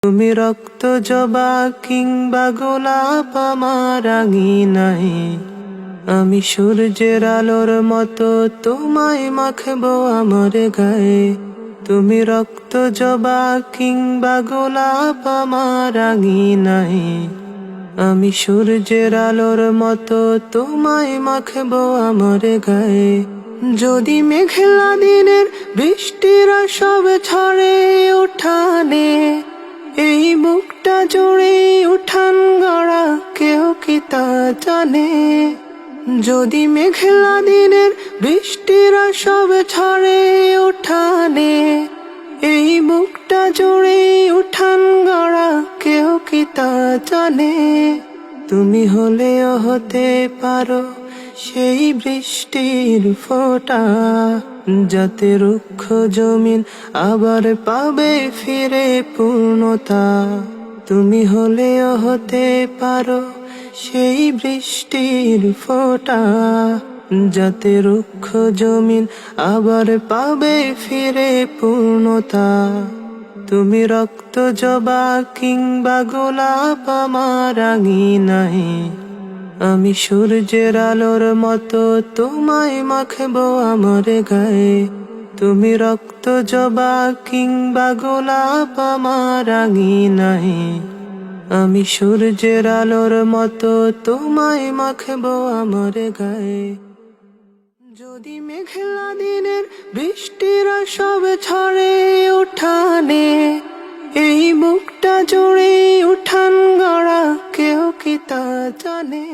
তুমি রক্ত জবা কিংবা গোলাপ আমার আঙিনায়, আমি সূর্যের আলোর মতো তোমায় মাখবো আমার গায়ে। তুমি রক্ত জবা কিংবা গোলাপ আমার আঙিনায়, আমি সূর্যের আলোর মতো তোমায় মাখবো আমার গায়ে। যদি মেঘলা দিনের বৃষ্টিরা সব ঝরে উঠানে, এই বুকটা জুড়ে উঠান গড়া কেউ কি তা জানে। যদি মেঘলা দিনের বৃষ্টিরা সব ঝরে উঠানে, এই বুকটা জুড়ে উঠান গড়া কেউ কি তা জানে। তুমি হলেও হতে পারো সেই বৃষ্টির ফোঁটা, যাতে রুক্ষ জমিন আবার পাবে ফিরে পূর্ণতা। তুমি হলেও হতে পারো সেই বৃষ্টির ফোঁটা, যাতে রুক্ষ জমিন আবার পাবে ফিরে পূর্ণতা। তুমি রক্ত জবা কিংবা গোলাপ আমার আঙিনায়, আমি সূর্যের আলোর মতো তোমায় মাখবো আমার গায়ে। তুমি রক্ত জবা কিংবা গোলাপ আমার আঙিনায়, আমি সূর্যের আলোর মতো তোমায় মাখবো আমার গায়ে। যদি মেঘলা দিনের বৃষ্টিরা সব ঝরে উঠানে, এই বুকটা জুড়ে উঠান গড়া কেউ কি তা জানে।